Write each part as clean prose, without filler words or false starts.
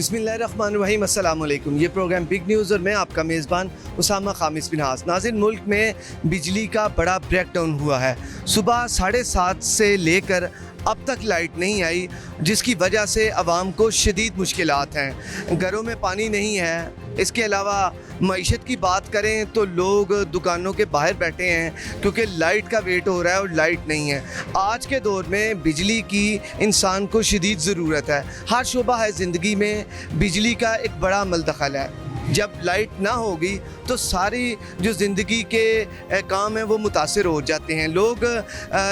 बिस्मिल्लाहिर्रहमानिर्रहीम, अस्सलाम वालेकुम। ये प्रोग्राम बिग न्यूज़ और मैं आपका मेज़बान उसामा खामिस बिनहास। नाज़रीन, मुल्क में बिजली का बड़ा ब्रेकडाउन हुआ है। सुबह 7:30 से लेकर अब तक लाइट नहीं आई, जिसकी वजह से आवाम को शदीद मुश्किलात हैं। घरों में पानी नहीं है। इसके अलावा मईशत की बात करें तो लोग दुकानों के बाहर बैठे हैं क्योंकि लाइट का वेट हो रहा है और लाइट नहीं है। आज के दौर में बिजली की इंसान को शदीद ज़रूरत है। हर शोबा है ज़िंदगी में बिजली का एक बड़ा मलदखल है। जब लाइट ना होगी तो सारी जो ज़िंदगी के काम हैं वो मुतासर हो जाते हैं। लोग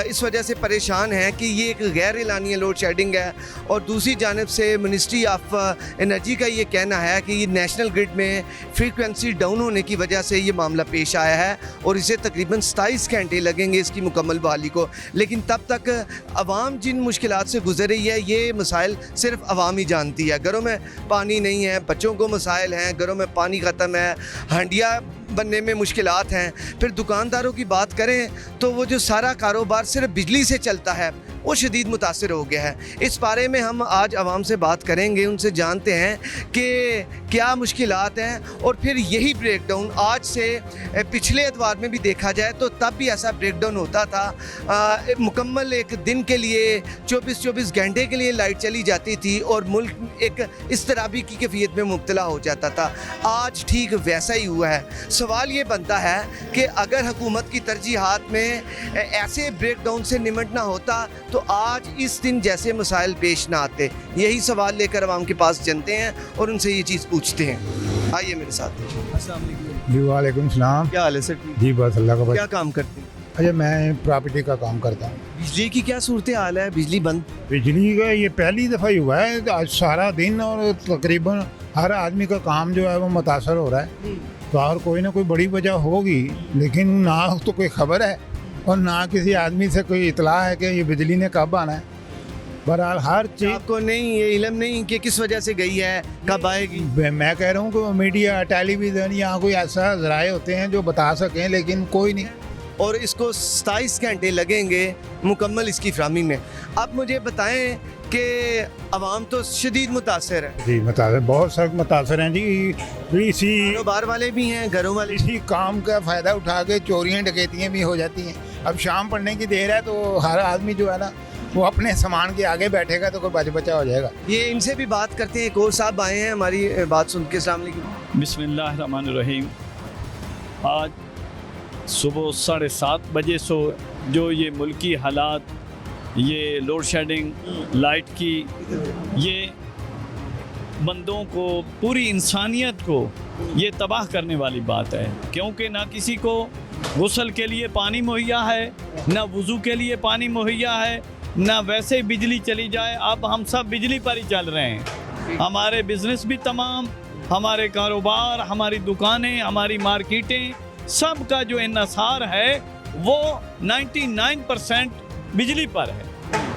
इस वजह से परेशान हैं कि ये एक गैर एलानिया लोड शेडिंग है, और दूसरी जानब से मिनिस्ट्री ऑफ एनर्जी का ये कहना है कि ये नेशनल ग्रिड में फ्रीक्वेंसी डाउन होने की वजह से ये मामला पेश आया है और इसे तकरीबन 27 घंटे लगेंगे इसकी मुकम्मल बहाली को। लेकिन तब तक आवाम जिन मुश्किलात से गुजर रही है, ये मसाइल सिर्फ आवाम ही जानती है। घरों में पानी नहीं है, बच्चों को मसाइल हैं, घरों में पानी ख़त्म है, हंडिया बनने में मुश्किलात हैं। फिर दुकानदारों की बात करें तो वो जो सारा कारोबार सिर्फ बिजली से चलता है वो शदीद मुतासर हो गया है। इस बारे में हम आज आवाम से बात करेंगे, उनसे जानते हैं कि क्या मुश्किलात हैं। और फिर यही ब्रेकडाउन आज से पिछले एतवार में भी देखा जाए तो तब भी ऐसा ब्रेकडाउन होता था। मुकम्मल एक दिन के लिए 24 घंटे के लिए लाइट चली जाती थी और मुल्क एक इज़्तिराबी की कैफियत में मुब्तला हो जाता था। आज ठीक वैसा ही हुआ है। सवाल ये बनता है कि अगर हुकूमत की तरजीहात में ऐसे ब्रेकडाउन से निमटना होता तो आज इस दिन जैसे मसाइल पेश ना आते। यही सवाल लेकर आवाम के पास जनते हैं और उनसे ये चीज़ पूछते हैं। आइए मेरे साथ। अस्सलाम वालेकुम। जी वालेकुम सलाम। क्या हाल है सर? जी बस अल्लाह का बस। क्या काम करते हैं? अच्छा, मैं प्रॉपर्टी का काम करता हूँ। बिजली की क्या सूरत हाल है? बिजली बंद? बिजली का ये पहली दफ़ा ही हुआ है आज सारा दिन, और तकरीबन हर आदमी का काम जो है वो मुतासर हो रहा है। तो और कोई ना कोई बड़ी वजह होगी, लेकिन ना तो कोई खबर है और ना किसी आदमी से कोई इतला है कि ये बिजली ने कब आना है। बहरहाल हर चीज़ आपको नहीं ये इल्म नहीं कि किस वजह से गई है, कब आएगी? मैं कह रहा हूँ कि मीडिया, टेलीविज़न, यहाँ कोई ऐसा ज़राए होते हैं जो बता सकें, लेकिन कोई नहीं। और इसको 27 घंटे लगेंगे मुकम्मल इसकी फ्राहमी में। अब मुझे बताएं कि आवाम तो शदीद मुतासर है। जी मुतासर, बहुत सख्त मुतासर हैं जी। इसी कारोबार वाले भी हैं, घरों वाले। इसी काम का फ़ायदा उठा के चोरियाँ डकैतियाँ भी हो जाती हैं। अब शाम पड़ने की देर है तो हर आदमी जो है ना वो अपने सामान के आगे बैठेगा तो कोई बचा हो जाएगा। ये इनसे भी बात करते हैं। एक और साहब आए हैं हमारी बात सुन के। अस्सलाम वालेकुम। बिस्मिल्लाहिर्रहमानिर्रहीम। आज सुबह 7:30 बजे से जो ये मुल्की हालात, ये लोड शेडिंग, लाइट की, ये बंदों को, पूरी इंसानियत को ये तबाह करने वाली बात है। क्योंकि ना किसी को गुस्ल के लिए पानी मुहैया है, ना वज़ू के लिए पानी मुहैया है, ना वैसे बिजली चली जाए। अब हम सब बिजली पर ही चल रहे हैं। हमारे बिज़नेस भी तमाम, हमारे कारोबार, हमारी दुकानें, हमारी मार्केटें, सब का जो इन्हसार है वो 99% बिजली पर है।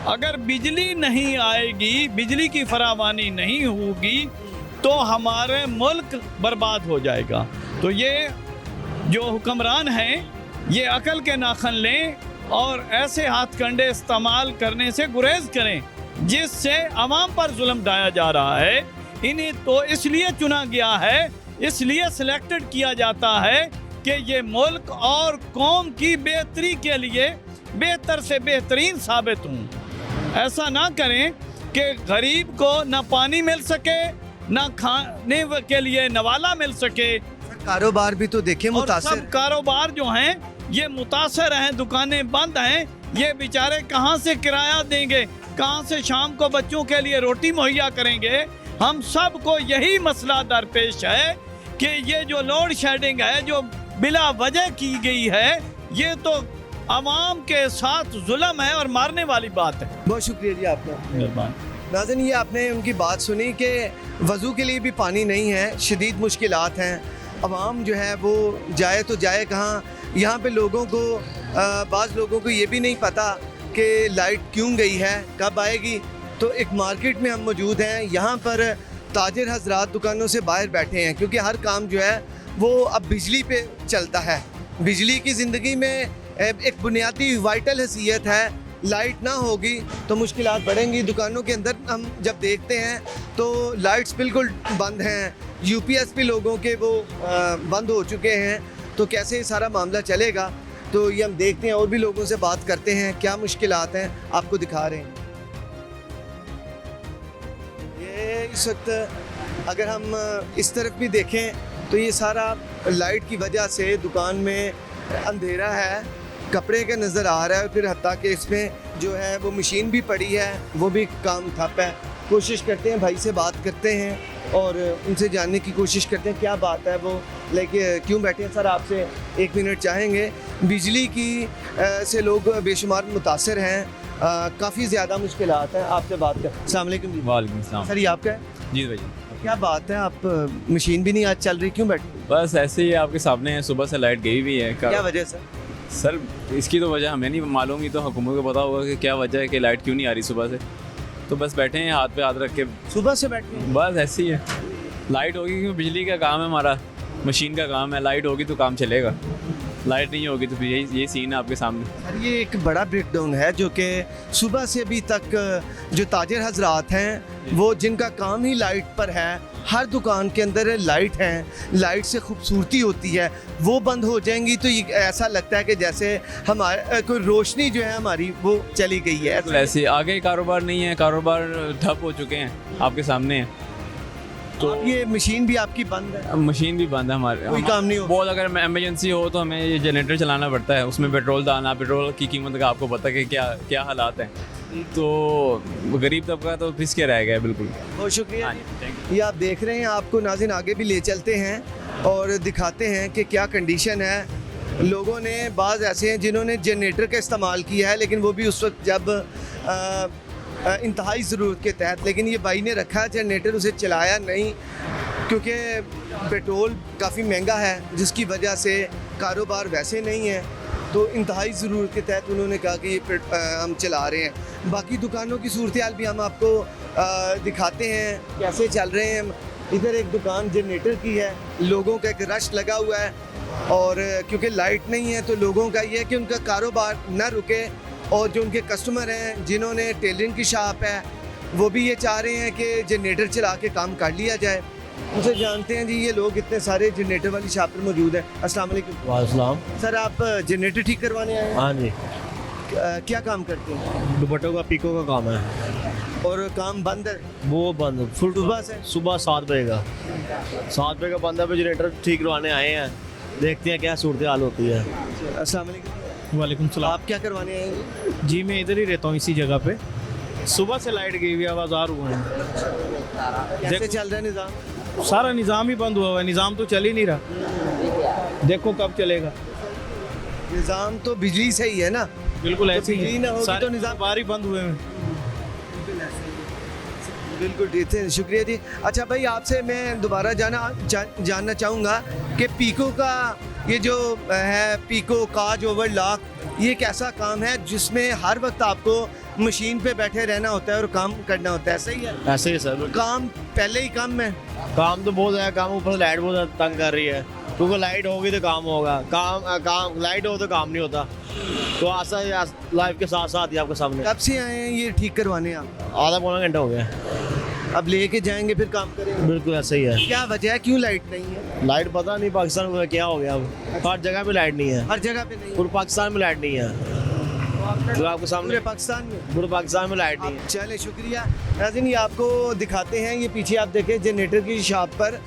अगर बिजली नहीं आएगी, बिजली की फरावानी नहीं होगी तो हमारे मुल्क बर्बाद हो जाएगा। तो ये जो हुक्मरान हैं ये अकल के नाखन लें और ऐसे हाथ कंडे इस्तेमाल करने से गुरेज करें जिससे आवाम पर जुल्म ढाया जा रहा है। इन्हें तो इसलिए चुना गया है, इसलिए सिलेक्टेड किया जाता है कि ये मुल्क और कौम की बेहतरी के लिए बेहतर से बेहतरीन साबित हों। ऐसा ना करें कि गरीब को ना पानी मिल सके, ना खाने के लिए नवाला मिल सके। कारोबार भी तो देखें मुतासर। सब कारोबार जो हैं ये मुतासर हैं, दुकानें बंद हैं। ये बेचारे कहाँ से किराया देंगे, कहाँ से शाम को बच्चों के लिए रोटी मुहैया करेंगे? हम सब को यही मसला दरपेश है कि ये जो लोड शेडिंग है, जो बिला वजह की गई है, ये तो आवाम के साथ जुल्म है और मारने वाली बात है। बहुत शुक्रिया जी आपका, मेहरबानी। नाज़रीन, ये आपने उनकी बात सुनी कि वज़ू के लिए भी पानी नहीं है, शदीद मुश्किलात हैं। आवाम जो है वो जाए तो जाए कहाँ? यहाँ पे लोगों को बाज़ लोगों को ये भी नहीं पता कि लाइट क्यों गई है, कब आएगी। तो एक मार्केट में हम मौजूद हैं। यहाँ पर ताजिर हजरात दुकानों से बाहर बैठे हैं क्योंकि हर काम जो है वो अब बिजली पे चलता है। बिजली की ज़िंदगी में एक बुनियादी वाइटल हैसियत है लाइट ना होगी तो मुश्किलात बढ़ेंगी। दुकानों के अंदर हम जब देखते हैं तो लाइट्स बिल्कुल बंद हैं, यूपीएस भी लोगों के वो बंद हो चुके हैं, तो कैसे ये सारा मामला चलेगा, तो ये हम देखते हैं और भी लोगों से बात करते हैं क्या मुश्किलात हैं, आपको दिखा रहे हैं। ये इस वक्त अगर हम इस तरफ भी देखें तो ये सारा लाइट की वजह से दुकान में अंधेरा है, कपड़े का नज़र आ रहा है, फिर हत्ता कि इसमें जो है वो मशीन भी पड़ी है, वो भी काम ठप है। कोशिश करते हैं भाई से बात करते हैं और उनसे जानने की कोशिश करते हैं क्या बात है, वो लेके क्यों बैठे हैं। सर आपसे 1 मिनट चाहेंगे। बिजली की से लोग बेशुमार मुतासर हैं, काफ़ी ज़्यादा मुश्किलात हैं, आपसे बात कर। अस्सलाम वालेकुम जी। वालेकुम सलाम। सर ये आपका है? जी भाई, क्या बात है, आप मशीन भी नहीं आज चल रही, क्यों बैठे? बस ऐसे ही आपके सामने है, सुबह से लाइट गई हुई है। क्या वजह सर? सर इसकी तो वजह हमें नहीं मालूम, ही तो हुकूमत को पता होगा कि क्या वजह है कि लाइट क्यों नहीं आ रही सुबह से। तो बस बैठे हैं हाथ पे हाथ रख के, सुबह से बैठे हैं? बस ऐसे ही है। लाइट होगी क्योंकि बिजली का काम है हमारा, मशीन का काम है, लाइट होगी तो काम चलेगा, लाइट नहीं होगी तो फिर यही सीन है आपके सामने। सर ये एक बड़ा ब्रेकडाउन है जो कि सुबह से अभी तक जो ताजिर हजरात हैं वो जिनका काम ही लाइट पर है, हर दुकान के अंदर लाइट है, लाइट से खूबसूरती होती है, वो बंद हो जाएंगी तो ये ऐसा लगता है कि जैसे हमारे कोई रोशनी जो है हमारी वो चली गई है। तो ऐसे आगे कारोबार नहीं है, कारोबार ठप हो चुके हैं, आपके सामने है। तो ये मशीन भी आपकी बंद है? मशीन भी बंद है हमारे, कोई काम नहीं हो? बहुत अगर इमरजेंसी हो तो हमें ये जनरेटर चलाना पड़ता है, उसमें पेट्रोल डालना, पेट्रोल की कीमत का आपको पता है कि क्या हालात हैं, तो गरीब तबका तो पिस के रह गया बिल्कुल। बहुत शुक्रिया। हाँ जी, थैंक यू। ये आप देख रहे हैं, आपको नाज़रीन आगे भी ले चलते हैं और दिखाते हैं कि क्या कंडीशन है। लोगों ने बाज़ ऐसे हैं जिन्होंने जनरेटर का इस्तेमाल किया है, लेकिन वो भी उस वक्त जब इंतहाई ज़रूरत के तहत, लेकिन ये भाई ने रखा है जनरेटर, उसे चलाया नहीं क्योंकि पेट्रोल काफ़ी महंगा है जिसकी वजह से कारोबार वैसे नहीं है, तो इंतहाई ज़रूरत के तहत उन्होंने कहा कि ये हम चला रहे हैं। बाकी दुकानों की सूरत हाल भी हम आपको दिखाते हैं कैसे चल रहे हैं। इधर एक दुकान जनरेटर की है, लोगों का एक रश लगा हुआ है और क्योंकि लाइट नहीं है तो लोगों का ये है कि उनका कारोबार न रुके, और जो उनके कस्टमर हैं जिन्होंने टेलरिंग की शॉप है वो भी ये चाह रहे हैं कि जनरेटर चला के काम कर लिया जाए। उनसे जानते हैं जी, ये लोग इतने सारे जनरेटर वाली शॉप पर मौजूद हैं। अस्सलाम वालेकुम। वालेकुम। सर आप जनरेटर ठीक करवाने आए हैं? हाँ जी, क्या काम करते हैं? दुपट्टों का पीको का काम है। और काम बंद है? वो बंद फुल सुबह से? सुबह 7 बजे का 7 बजे का बंद है, पे जनरेटर ठीक करवाने आए हैं, देखते हैं क्या सूरत हाल होती है। अस्सलाम वालेकुम। वालेकुम सलाम। आप क्या करवाने आए हैं? जी मैं इधर ही रहता हूँ इसी जगह पे। सुबह से लाइट गई हुई है, आवाज़ार हुए हैं, कैसे चल रहा है निज़ाम? सारा निज़ाम ही बंद हुआ हुआ है, निज़ाम तो चल ही नहीं रहा, देखो कब चलेगा। निज़ाम तो बिजली से ही है ना? बिल्कुल ऐसे ही बिजली ना होगी सारे तो निज़ाम बाहर ही बंद हुए हैं। बिल्कुल ठीक है, शुक्रिया जी। अच्छा भाई, आपसे मैं दोबारा जानना चाहूँगा कि पीको का ये जो है पीको काज ओवरलॉक, ये एक ऐसा काम है जिसमें हर वक्त आपको मशीन पे बैठे रहना होता है और काम करना होता है, सही है? ऐसे ही सर, काम पहले ही कम है? काम तो बहुत है, काम ऊपर से लाइट बहुत ज़्यादा तंग कर रही है, क्योंकि लाइट होगी तो काम होगा, काम लाइट हो तो काम नहीं होता, तो ऐसा लाइफ के साथ साथ ही आपके सामने। कब से आए हैं ये ठीक करवाने आप? आधा पौना घंटा हो गया। अब लेके जाएंगे फिर काम करेंगे? बिल्कुल ऐसा ही है। क्या वजह है, क्यों लाइट नहीं है? लाइट पता नहीं पाकिस्तान में क्या हो गया, अब हर जगह पे लाइट नहीं है, हर जगह पे नहीं है? पूरे पाकिस्तान में लाइट नहीं है, जो आपके सामने पूरे पाकिस्तान में? पूरे पाकिस्तान में लाइट नहीं है। चले शुक्रिया। नाज़रीन ये आपको दिखाते हैं, ये पीछे आप देखें जनरेटर की शॉप पर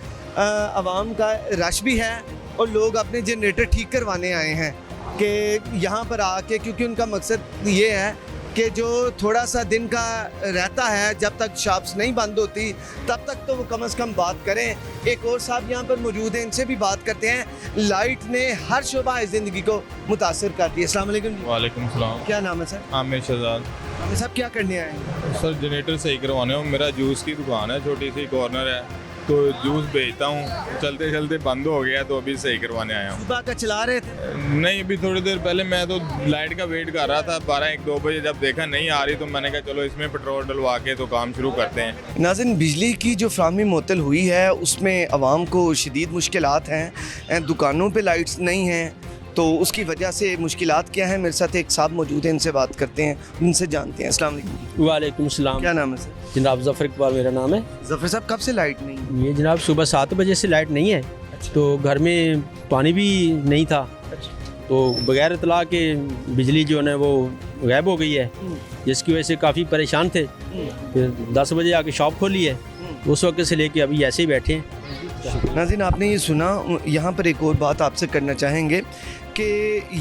आवाम का रश भी है और लोग अपने जनरेटर ठीक करवाने आए हैं कि यहाँ पर आके, क्योंकि उनका मकसद ये है कि जो थोड़ा सा दिन का रहता है, जब तक शॉप्स नहीं बंद होती तब तक तो वो कम से कम बात करें। एक और साहब यहाँ पर मौजूद हैं, इनसे भी बात करते हैं। लाइट ने हर शोबा ज़िंदगी को मुतासर कर दिया। अस्सलाम वालेकुम जी। वालेकुम सलाम। क्या नाम है सर? आमिर शहजाद। ये सब क्या करने आए हैं? सर जनरेटर सही करवाने हो, मेरा जूस की दुकान है, छोटी सी कॉर्नर है, तो जूस बेचता हूँ, चलते चलते बंद हो गया तो अभी सही करवाने आया हूँ। सुबह का चला रहे थे? नहीं, अभी थोड़ी देर पहले मैं तो लाइट का वेट कर रहा था, 12-1-2 बजे जब देखा नहीं आ रही तो मैंने कहा चलो इसमें पेट्रोल डलवा के तो काम शुरू करते हैं। नाज़रीन बिजली की जो फ्राहमी मुअत्तल हुई है उसमें आवाम को शदीद मुश्किलात हैं, दुकानों पे लाइट्स नहीं हैं तो उसकी वजह से मुश्किलात क्या हैं। मेरे साथ एक साहब मौजूद हैं, इनसे बात करते हैं, उनसे जानते हैं। अस्सलाम वालेकुम। वालेकुम सलाम। क्या नाम है सर? जनाब ज़फ़र इकबाल मेरा नाम है। जफ़र साहब, कब से लाइट नहीं है? ये जनाब सुबह 7 बजे से लाइट नहीं है, तो घर में पानी भी नहीं था, तो बगैर इतला के बिजली जो है वो गायब हो गई है, जिसकी वजह से काफ़ी परेशान थे। फिर 10 बजे आके शॉप खोली है, उस वक्त से लेके अभी ऐसे ही बैठे हैं। नाज़रीन, आपने ये सुना। यहाँ पर एक और बात आपसे करना चाहेंगे कि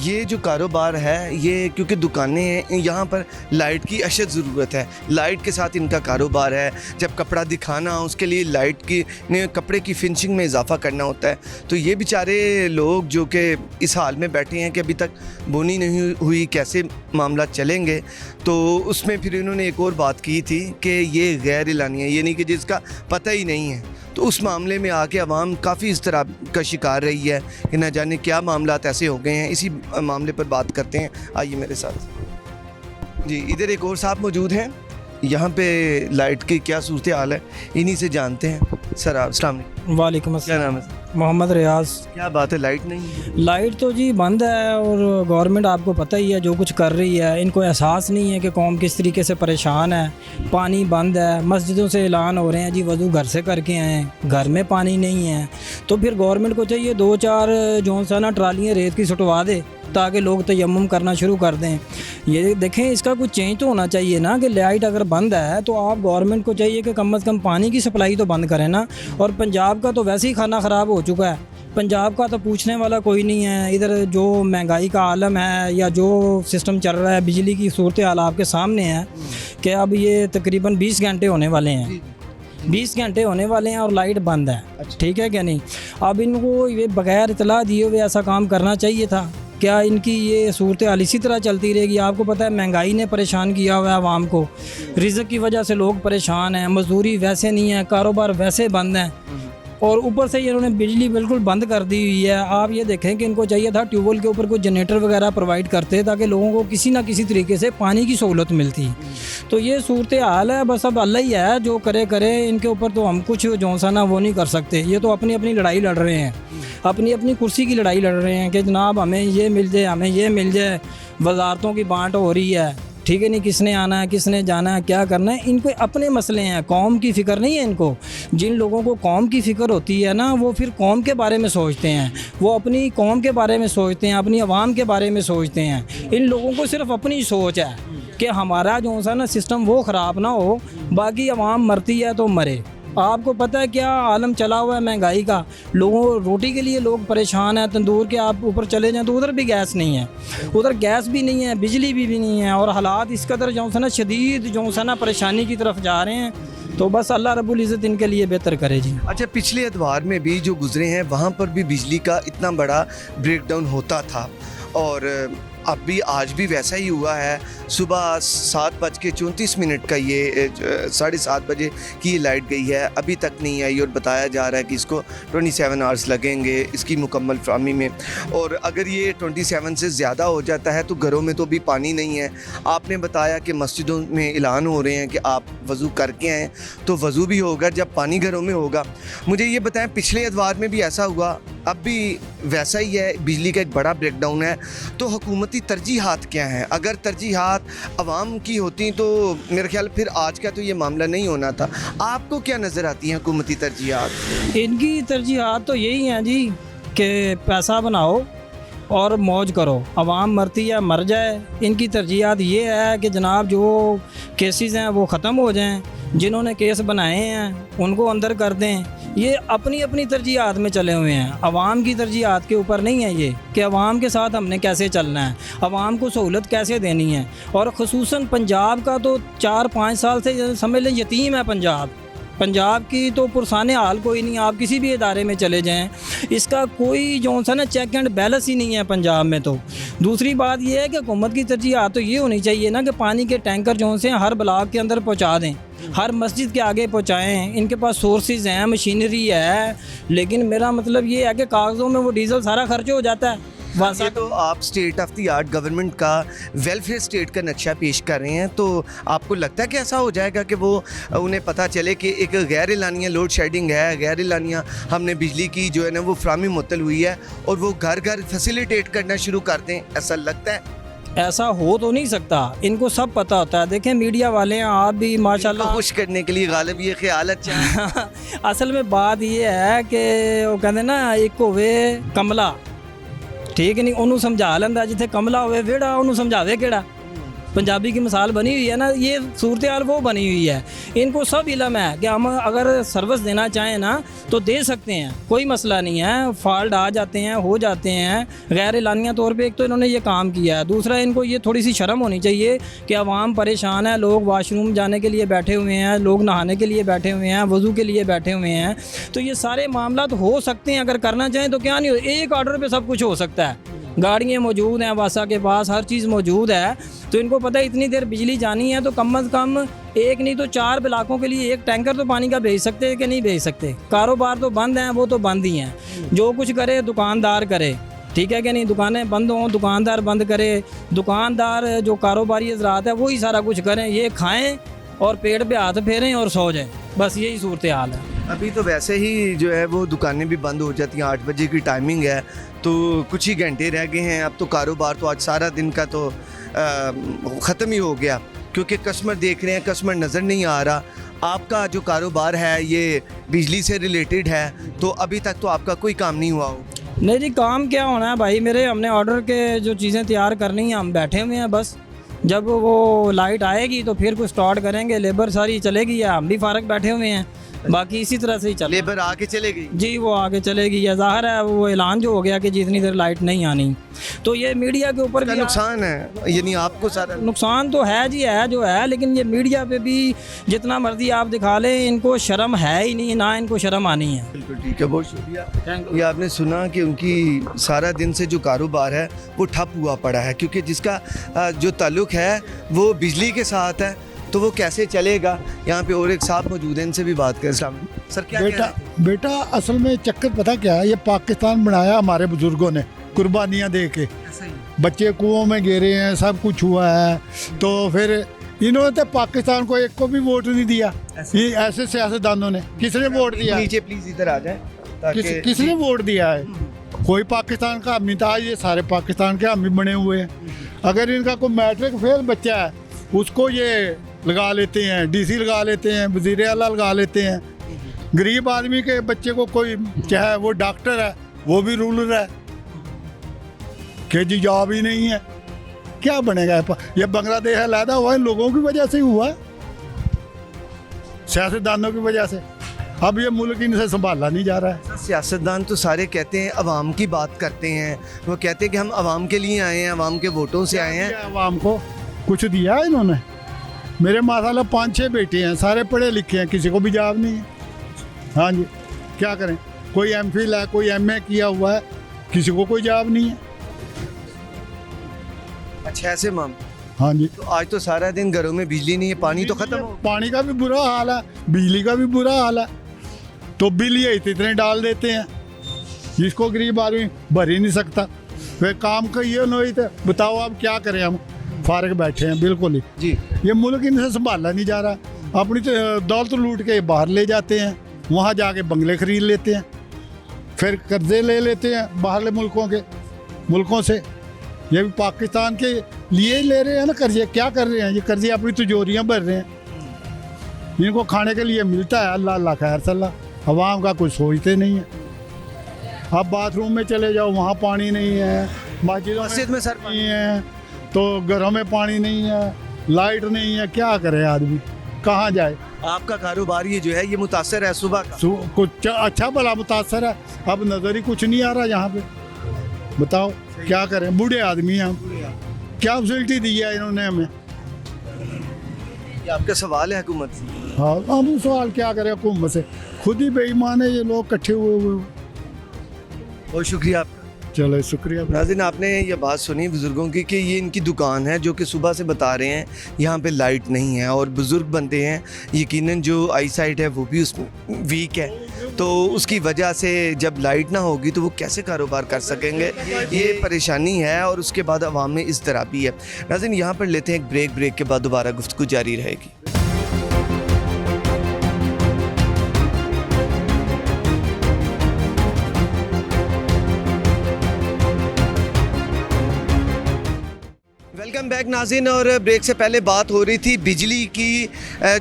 ये जो कारोबार है, ये क्योंकि दुकानें हैं, यहाँ पर लाइट की अशद ज़रूरत है। लाइट के साथ इनका कारोबार है। जब कपड़ा दिखाना उसके लिए लाइट की ने कपड़े की फिनिशिंग में इजाफा करना होता है। तो ये बेचारे लोग जो कि इस हाल में बैठे हैं कि अभी तक बोनी नहीं हुई, कैसे मामला चलेंगे। तो उसमें फिर इन्होंने एक और बात की थी कि ये गैर एलानी है, यानी कि जिसका पता ही नहीं है। तो उस मामले में आके अवाम काफ़ी इस तरह का शिकार रही है कि न जाने क्या मामलात ऐसे हो गए हैं। इसी मामले पर बात करते हैं, आइए मेरे साथ। जी, इधर एक और साहब मौजूद हैं। यहाँ पे लाइट की क्या सूरत हाल है, इन्हीं से जानते हैं। सर, अस्सलाम वालेकुम। वालेकुम क्या अस्सलाम। नाम है सर? मोहम्मद रियाज। क्या बात है, लाइट नहीं है? लाइट तो जी बंद है, और गवर्नमेंट आपको पता ही है जो कुछ कर रही है। इनको एहसास नहीं है कि कौम किस तरीके से परेशान है। पानी बंद है, मस्जिदों से ऐलान हो रहे हैं जी वज़ू घर से करके आएँ, घर में पानी नहीं है। तो फिर गवर्नमेंट को चाहिए 2-4 जो सा ना ट्रालियाँ रेत की सुटवा दे, ताकि लोग तयम्मुम करना शुरू कर दें। ये देखें, इसका कुछ चेंज तो होना चाहिए ना, कि लाइट अगर बंद है तो आप गवर्नमेंट को चाहिए कि कम से कम पानी की सप्लाई तो बंद करें ना। और पंजाब का तो वैसे ही खाना ख़राब हो चुका है। पंजाब का तो पूछने वाला कोई नहीं है। इधर जो महंगाई का आलम है या जो सिस्टम चल रहा है, बिजली की सूरत हाल आपके सामने है कि अब ये तकरीबन 20 घंटे होने वाले हैं। 20 घंटे होने वाले हैं और लाइट बंद है। ठीक है क्या नहीं? अब इनको ये बगैर इतला दिए हुए ऐसा काम करना चाहिए था। क्या इनकी ये सूरत हाल इसी तरह चलती रहेगी? आपको पता है महंगाई ने परेशान किया हुआ है आवाम को। रिज़्क़ की वजह से लोग परेशान हैं, मजदूरी वैसे नहीं है, कारोबार वैसे बंद हैं, और ऊपर से इन्होंने बिजली बिल्कुल बंद कर दी हुई है। आप ये देखें कि इनको चाहिए था ट्यूबवेल के ऊपर कुछ जनरेटर वगैरह प्रोवाइड करते, ताकि लोगों को किसी ना किसी तरीके से पानी की सहूलत मिलती। तो ये सूरत हाल है। बस अब अल्लाह ही है जो करे। इनके ऊपर तो हम कुछ जो सा ना वो नहीं कर सकते। ये तो अपनी अपनी लड़ाई लड़ रहे हैं, अपनी अपनी कुर्सी की लड़ाई लड़ रहे हैं कि जनाब हमें ये मिल जाए, हमें ये मिल जाए। वजारतों की बांट हो रही है, ठीक है नहीं, किसने आना है, किसने जाना है, क्या करना है। इनको अपने मसले हैं, कौम की फ़िक्र नहीं है इनको। जिन लोगों को कौम की फ़िक्र होती है ना, वो फिर कौम के बारे में सोचते हैं, वो अपनी कौम के बारे में सोचते हैं, अपनी आवाम के बारे में सोचते हैं। इन लोगों को सिर्फ अपनी सोच है कि हमारा जो सा ना सिस्टम वो ख़राब ना हो, बाकी आवाम मरती है तो मरे। आपको पता है क्या आलम चला हुआ है महंगाई का। लोगों रोटी के लिए लोग परेशान हैं। तंदूर के आप ऊपर चले जाएं तो उधर भी गैस नहीं है, उधर गैस भी नहीं है, बिजली भी नहीं है, और हालात इस कदर जो सा ना शदीद जो सा ना परेशानी की तरफ जा रहे हैं। तो बस अल्लाह रब्बुल इज़्ज़त इनके लिए बेहतर करे जी। अच्छा, पिछले एतवार में भी जो गुजरे हैं वहाँ पर भी बिजली का इतना बड़ा ब्रेकडाउन होता था, और अब भी आज भी वैसा ही हुआ है। सुबह 7:34 का ये 7:30 बजे की लाइट गई है, अभी तक नहीं आई, और बताया जा रहा है कि इसको 27 आवर्स लगेंगे इसकी मुकम्मल फ़राहमी में। और अगर ये 27 से ज़्यादा हो जाता है तो घरों में तो भी पानी नहीं है। आपने बताया कि मस्जिदों में ऐलान हो रहे हैं कि आप वज़ू करके आएँ, तो वज़ू भी होगा जब पानी घरों में होगा। मुझे ये बताएं, पिछले एतवार में भी ऐसा हुआ, अब भी वैसा ही है, बिजली का एक बड़ा ब्रेकडाउन है। तो हुकूमती तरजीहात क्या हैं? अगर तरजीहात अवाम की होती तो मेरे ख्याल फिर आज का तो ये मामला नहीं होना था। आपको क्या नज़र आती हैं हुकूमती तरजीहात? इनकी तरजीहात तो यही हैं जी कि पैसा बनाओ और मौज करो, अवाम मरती है मर जाए। इनकी तरजीहात ये है कि जनाब जो केसेस हैं वो ख़त्म हो जाएं, जिन्होंने केस बनाए हैं उनको अंदर कर दें। ये अपनी अपनी तरजीहात में चले हुए हैं, अवाम की तरजीहात के ऊपर नहीं है ये कि अवाम के साथ हमने कैसे चलना है, अवाम को सहूलत कैसे देनी है। और ख़ुसूसन पंजाब का तो 4-5 साल से समझ लें यतीम है पंजाब की तो पुरसाने हाल कोई नहीं। आप किसी भी इदारे में चले जाएं, इसका कोई जो सा ना चेक एंड बैलेंस ही नहीं है पंजाब में। तो दूसरी बात यह है कि हुकूमत की तरजीहात तो ये होनी चाहिए ना कि पानी के टैंकर जो से हर ब्लॉक के अंदर पहुंचा दें, हर मस्जिद के आगे पहुंचाएं। इनके पास सोर्सेज हैं, मशीनरी है, लेकिन मेरा मतलब ये है कि कागज़ों में वो डीज़ल सारा खर्च हो जाता है। वासा ये तो आप state of the art government का वेलफेयर स्टेट का नक्शा पेश कर रहे हैं, तो आपको लगता है कि ऐसा हो जाएगा कि वो उन्हें पता चले कि एक गैर एलानिया लोड शेडिंग है, गैर एलानिया हमने बिजली की जो है ना वो फ्राहमी मुअत्तल हुई है और वो घर घर फैसिलिटेट करना शुरू कर दें, ऐसा लगता है? ऐसा हो तो नहीं सकता, इनको सब पता होता है। देखें मीडिया वाले हैं, आप भी माशाल्लाह खुश करने के लिए गालिब ये ख्याल अच्छा है। असल में बात ये है कि वो कहते ना एक होवे कमला, ठीक है नहीं, ਉਹਨੂੰ ਸਮਝਾ ਲੈਂਦਾ ਜਿੱਥੇ ਕਮਲਾ ਹੋਵੇ ਵਿਹੜਾ ਉਹਨੂੰ ਸਮਝਾਵੇ ਕਿਹੜਾ। पंजाबी की मिसाल बनी हुई है ना, ये सूरत हाल वो बनी हुई है। इनको सब इलम है कि हम अगर सर्विस देना चाहें ना तो दे सकते हैं, कोई मसला नहीं है। फॉल्ट आ जाते हैं, हो जाते हैं गैर एलानिया तौर पे। एक तो इन्होंने ये काम किया है, दूसरा इनको ये थोड़ी सी शर्म होनी चाहिए कि आवाम परेशान है, लोग वाशरूम जाने के लिए बैठे हुए हैं, लोग नहाने के लिए बैठे हुए हैं, वज़ू के लिए बैठे हुए हैं। तो ये सारे मामला तो हो सकते हैं, अगर करना चाहें तो क्या नहीं हो, एक ऑर्डर पर सब कुछ हो सकता है। गाड़ियाँ मौजूद हैं वासा के पास, हर चीज़ मौजूद है। तो इनको पता है इतनी देर बिजली जानी है तो कम अज़ कम एक नहीं तो 4 ब्लॉकों के लिए एक टैंकर तो पानी का भेज सकते हैं कि नहीं भेज सकते। कारोबार तो बंद हैं, वो तो बंद ही हैं। जो कुछ करे दुकानदार करे, ठीक है कि नहीं, दुकानें बंद हों दुकानदार बंद करे। दुकानदार जो कारोबारी हज़रात है वही सारा कुछ करें, ये खाएँ और पेट पे हाथ फेरें और सो जाएं, बस यही सूरत हाल है। अभी तो वैसे ही जो है वो दुकानें भी बंद हो जाती हैं, 8 बजे की टाइमिंग है तो कुछ ही घंटे रह गए हैं। अब तो कारोबार तो आज सारा दिन का तो ख़त्म ही हो गया, क्योंकि कस्टमर देख रहे हैं, कस्टमर नज़र नहीं आ रहा। आपका जो कारोबार है ये बिजली से रिलेटेड है, तो अभी तक तो आपका कोई काम नहीं हुआ हो? नहीं जी, काम क्या होना है भाई, मेरे हमने ऑर्डर के जो चीज़ें तैयार करनी हैं, हम बैठे हुए हैं बस। जब वो लाइट आएगी तो फिर कुछ स्टार्ट करेंगे, लेबर सारी चलेगी या हम भी फारग बैठे हुए हैं, बाकी इसी तरह से ही चल। लेबर आके चलेगी जी, वो आगे चलेगी, या ज़ाहिर है वो ऐलान जो हो गया कि जितनी देर लाइट नहीं आनी। तो ये मीडिया के ऊपर का भी नुकसान है, यानी आपको सारा नुकसान तो है जी, है जो है, लेकिन ये मीडिया पे भी जितना मर्जी आप दिखा लें, इनको शर्म है ही नहीं, ना इनको शर्म आनी है। बिल्कुल ठीक है, बहुत शुक्रिया। ये आपने सुना कि उनकी सारा दिन से जो कारोबार है वो ठप हुआ पड़ा है, क्योंकि जिसका जो ताल्लुक़ है वो बिजली के साथ है, तो वो कैसे चलेगा। यहाँ पे और एक साहब मौजूद हैं, इनसे भी बात करें। सर क्या बेटा असल में चक्कर पता क्या है, ये पाकिस्तान बनाया हमारे बुजुर्गों ने कुर्बानियाँ दे के, बच्चे कुओं में गिरे हैं, सब कुछ हुआ है। तो फिर इन्होंने तो पाकिस्तान को एक को भी वोट नहीं दिया। ये ऐसे सियासतदानों ने किसने वोट दिया? नीचे प्लीज इधर आ जाए। किसने वोट दिया है? कोई पाकिस्तान का हामी था, ये सारे पाकिस्तान के हामी बने हुए हैं। अगर इनका कोई मैट्रिक फेल बच्चा है उसको ये लगा लेते हैं, डीसी लगा लेते हैं, वज़ीर आला लगा लेते हैं। गरीब आदमी के बच्चे को कोई चाहे वो डॉक्टर है वो भी रूलर है कि जी जॉब ही नहीं है, क्या बनेगा? ये बांग्लादेश अलहदा हुआ इन लोगों की वजह से हुआ है, सियासतदानों की वजह से। अब ये मुल्क इनसे संभाला नहीं जा रहा है। सियासतदान तो सारे कहते हैं अवाम की बात करते हैं, वो कहते हैं कि हम अवाम के लिए आए हैं, अवाम के वोटों से आए हैं। अवाम को कुछ दिया है इन्होंने? मेरे माशाल्लाह 5-6 बेटे हैं, सारे पढ़े लिखे हैं, किसी को भी जॉब नहीं है। हाँ जी, क्या करें? कोई एमफिल है, कोई एमए किया हुआ है, किसी को कोई जॉब नहीं है। अच्छा ऐसे माम। हाँ जी, तो आज तो सारा दिन घरों में बिजली नहीं है, पानी तो ख़त्म हो। पानी का भी बुरा हाल है, बिजली का भी बुरा हाल है। तो बिल ये इतने डाल देते हैं जिसको गरीब आदमी भर ही नहीं सकता। वे काम का ये नहीं तो बताओ आप क्या करें, हम फारग बैठे हैं बिल्कुल ही जी। ये मुल्क इनसे संभाला नहीं जा रहा। अपनी तो दौलत लूट के बाहर ले जाते हैं, वहाँ जाके बंगले खरीद लेते हैं, फिर कर्जे ले लेते हैं बाहरले मुल्कों से। ये भी पाकिस्तान के लिए ही ले रहे हैं ना कर्जे। क्या कर रहे हैं ये? कर्जे अपनी तिजोरियाँ भर रहे हैं। इनको खाने के लिए मिलता है, अल्लाह अल्लाह खैर सल्लाह। अवाम का कुछ सोचते नहीं है। अब बाथरूम में चले जाओ, वहाँ पानी नहीं है, मस्जिद में सर नहीं है, तो घरों में पानी नहीं है, लाइट नहीं है, क्या करे आदमी, कहाँ जाए? आपका कारोबार ये जो है ये मुतासर है सुबह का? कुछ अच्छा भला मुतासर है, अब नज़र ही कुछ नहीं आ रहा यहाँ पे। बताओ क्या करें, बूढ़े आदमी हैं हम, क्या फैसिलिटी दी है इन्होंने हमें? ये आपका सवाल है हुकूमत से? हाँ, हम सवाल क्या करें हुकूमत से? खुद ही बेईमान है ये लोग इकट्ठे हुए। बहुत शुक्रिया आपका। चलो शुक्रिया। नाज़रीन, आपने ये बात सुनी बुज़ुर्गों की कि ये इनकी दुकान है जो कि सुबह से बता रहे हैं यहाँ पे लाइट नहीं है, और बुज़ुर्ग बनते हैं, यकीनन जो आई साइट है वो भी उसमें वीक है। तो उसकी वजह से जब लाइट ना होगी तो वो कैसे कारोबार कर सकेंगे, ये परेशानी है और उसके बाद आवाम में इस तरह भी है। नाज़रीन यहाँ पर लेते हैं एक ब्रेक के बाद दोबारा गुफ्तगू जारी रहेगी। वेलकम बैक नाज़रीन। और ब्रेक से पहले बात हो रही थी बिजली की,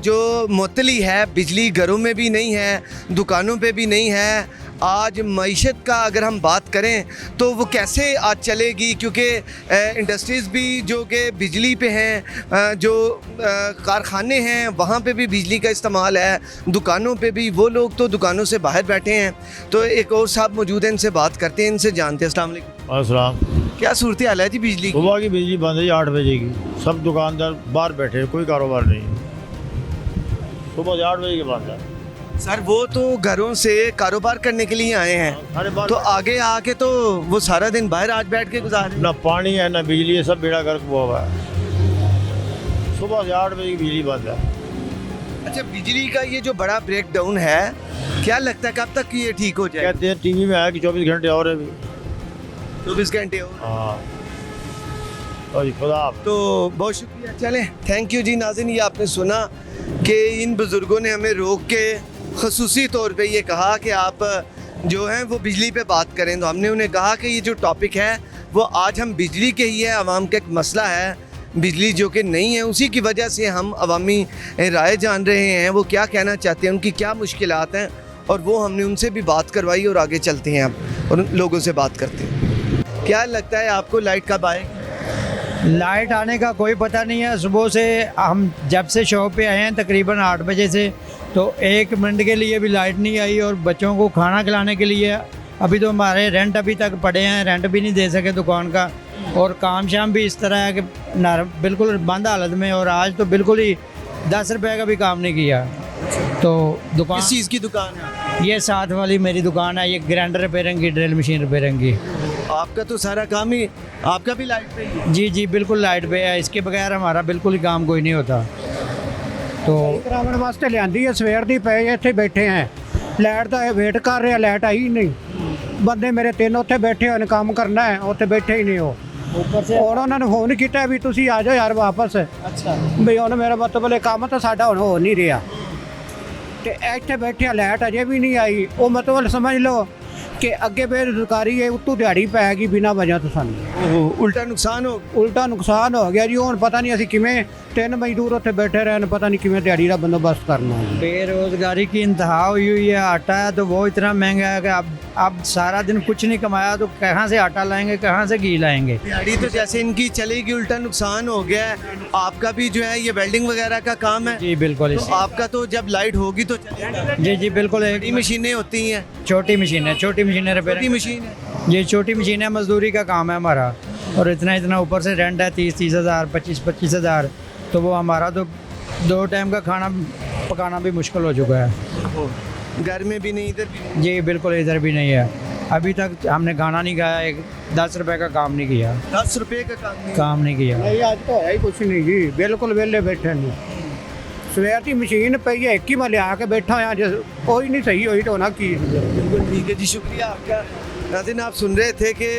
जो मुअत्तली है, बिजली घरों में भी नहीं है, दुकानों पे भी नहीं है। आज मईशत का अगर हम बात करें तो वो कैसे आज चलेगी, क्योंकि इंडस्ट्रीज़ भी जो कि बिजली पे हैं, जो कारखाने हैं वहाँ पे भी बिजली का इस्तेमाल है, दुकानों पे भी। वो लोग तो दुकानों से बाहर बैठे हैं। तो एक और साहब मौजूद हैं, इनसे बात करते हैं, इनसे जानते हैं। अस्सलाम वालेकुम। अस्सलाम। क्या सूरत हाल है जी बिजली की? सुबह की बिजली बंद है 8 बजे की, सब दुकानदार बाहर बैठे हैं, कोई कारोबार नहीं है। सुबह से 8 बजे के बाद है। सर वो तो घरों से कारोबार करने के लिए आए हैं, अरे बात तो आगे आके तो वो सारा दिन बाहर आज बैठ के गुजार रहे हैं। ना पानी है ना बिजली है, सब बेड़ा गर्क हुआ है। सुबह से 8 बजे की बिजली बंद है। अच्छा, बिजली का ये जो बड़ा ब्रेक डाउन है, क्या लगता है कब तक ये ठीक हो जाए? कहते हैं टीवी में आया कि 24 घंटे और है अभी। 24 घंटे और? हाँ। और जी खुदा हाफ़िज़। तो बहुत शुक्रिया, चलें, थैंक यू जी। नाज़रीन, ये आपने सुना कि इन बुज़ुर्गों ने हमें रोक के ख़ुसूसी तौर पे ये कहा कि आप जो हैं वो बिजली पे बात करें। तो हमने उन्हें कहा कि ये जो टॉपिक है वो आज हम बिजली के ही है, आवाम का एक मसला है, बिजली जो कि नहीं है, उसी की वजह से हम अवामी राय जान रहे हैं, वो क्या कहना चाहते हैं, उनकी क्या मुश्किलात हैं, और वो हमने उनसे भी बात करवाई। और आगे चलते हैं अब और उन लोगों से बात करते हैं। क्या लगता है आपको लाइट कब आएगी? लाइट आने का कोई पता नहीं है। सुबह से हम जब से शॉप पे आए हैं तकरीबन 8 बजे से, तो 1 मिनट के लिए भी लाइट नहीं आई। और बच्चों को खाना खिलाने के लिए अभी तो हमारे रेंट अभी तक पड़े हैं, रेंट भी नहीं दे सके दुकान का। और काम शाम भी इस तरह है कि बिल्कुल बंद हालत में। और आज तो बिल्कुल ही 10 रुपये का भी काम नहीं किया। तो दुकान, किस चीज़ की दुकान है? ये साथ वाली मेरी दुकान है, ये ग्राइंडर रिपेयरिंग की, ड्रिल मशीन रिपेयरिंग की। आपका तो सारा काम ही, आपका भी लाइट पे ही है? जी जी बिल्कुल लाइट पे है, इसके बगैर हमारा बिल्कुल ही काम कोई नहीं होता। तो ਕਰਾਉਣ ਵਾਸਤੇ ਲਿਆਂਦੀ ਹੈ, ਸਵੇਰ ਦੀ ਪਏ ਇੱਥੇ ਬੈਠੇ ਹੈ, ਲਾਈਟ ਦਾ ਇਹ ਵੇਟ ਕਰ ਰਿਹਾ, ਲਾਈਟ ਆਈ ਹੀ ਨਹੀਂ। ਬੰਦੇ ਮੇਰੇ 3 ਉੱਥੇ ਬੈਠੇ ਹੋਏ ਨੇ, ਕੰਮ ਕਰਨਾ ਹੈ, ਉੱਥੇ ਬੈਠੇ ਹੀ ਨਹੀਂ ਉਹ। ਹੁਣ ਉਹਨਾਂ ਨੂੰ ਫੋਨ ਕੀਤਾ ਵੀ ਤੁਸੀਂ ਆ ਜਾਓ ਯਾਰ ਵਾਪਸ। ਅੱਛਾ ਵੀ ਹੁਣ ਮੇਰਾ ਮਤਲਬ ਇਹ ਕੰਮ ਤਾਂ ਸਾਡਾ ਹੁਣ ਹੋ ਨਹੀਂ ਰਿਹਾ, ਤੇ ਇੱਥੇ ਬੈਠੇ ਲਾਈਟ ਅਜੇ ਵੀ ਨਹੀਂ ਆਈ। ਉਹ ਮਤਲਬ ਸਮਝ ਲਓ ਕਿ ਅੱਗੇ ਬੇਰੁਜ਼ਗਾਰੀ ਹੈ, ਉੱਤੋਂ ਦਿਹਾੜੀ ਪੈ ਗਈ ਬਿਨਾਂ ਵਜ੍ਹਾ ਤੋਂ ਸਾਨੂੰ। ਉਲਟਾ ਨੁਕਸਾਨ ਹੋ ਗਿਆ ਜੀ। ਹੁਣ ਪਤਾ ਨਹੀਂ ਅਸੀਂ ਕਿਵੇਂ 3 मजदूर ਉੱਥੇ बैठे रहे, पता नहीं किमें दिहाड़ी का बंदोबस्त करना है। बेरोजगारी की इंतहा हुई हुई है। आटा है तो वो इतना महंगा है कि अब सारा दिन कुछ नहीं कमाया तो कहाँ से आटा लाएंगे, कहाँ से घी लाएंगे। दिहाड़ी तो जैसे इनकी चलेगी, उल्टा नुकसान हो गया है। आपका भी जो है ये वेल्डिंग वगैरह का काम है? जी बिल्कुल। तो आपका तो जब लाइट होगी तो चलेगा? जी जी बिल्कुल। बड़ी मशीनें होती हैं? छोटी मशीन है, छोटी मशीनें रिपेयरिंग मशीन है। ये छोटी मशीन है, मजदूरी का काम है हमारा। और इतना ऊपर से रेंट है 30 हज़ार, 25 हज़ार। तो वो हमारा तो 2 टाइम का खाना पकाना भी मुश्किल हो चुका है। घर में भी नहीं, इधर भी नहीं? जी बिल्कुल, इधर भी नहीं है। अभी तक हमने खाना नहीं खाया, 10 रुपए का काम नहीं किया। 10 रुपये का काम नहीं किया। नहीं आज तो है ही कुछ नहीं जी, बिल्कुल वेले बैठे नहीं। सवेर की मशीन पई है, एक ही मैं लिया के बैठा यहाँ, जो कोई नहीं सही हुई तो ना की। बिल्कुल ठीक है जी, शुक्रिया आपका। नाज़रीन, आप सुन रहे थे कि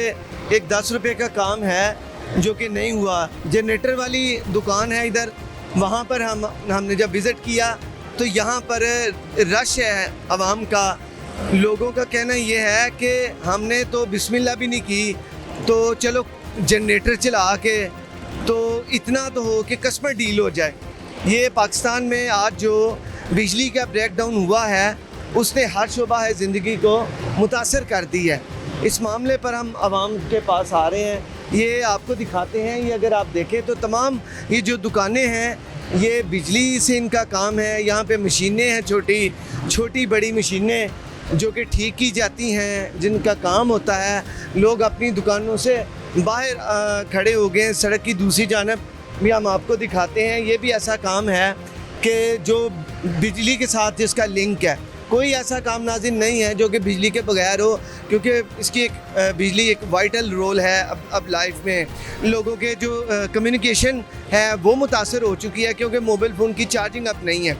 एक 10 रुपये का काम है जो कि नहीं हुआ। जनरेटर वाली दुकान है इधर, वहाँ पर हमने जब विज़िट किया तो यहाँ पर रश है आवाम का। लोगों का कहना ये है कि हमने तो बिस्मिल्लाह भी नहीं की, तो चलो जनरेटर चला के तो इतना तो हो कि कस्टमर डील हो जाए। ये पाकिस्तान में आज जो बिजली का ब्रेक डाउन हुआ है उसने हर शोबा है ज़िंदगी को मुतासर कर दी है। इस मामले पर हम आवाम के पास आ रहे हैं, ये आपको दिखाते हैं। ये अगर आप देखें तो तमाम ये जो दुकानें हैं ये बिजली से इनका काम है। यहाँ पे मशीनें हैं, छोटी बड़ी मशीनें जो कि ठीक की जाती हैं, जिनका काम होता है। लोग अपनी दुकानों से बाहर खड़े हो गए हैं सड़क की दूसरी जानब भी। हम आपको दिखाते हैं, ये भी ऐसा काम है कि जो बिजली के साथ जिसका लिंक है कोई ऐसा काम नाज़रीन नहीं है जो कि बिजली के बगैर हो, क्योंकि इसकी बिजली एक वाइटल रोल है अब लाइफ में। लोगों के जो कम्युनिकेशन है वो मुतासर हो चुकी है, क्योंकि मोबाइल फ़ोन की चार्जिंग अब नहीं है।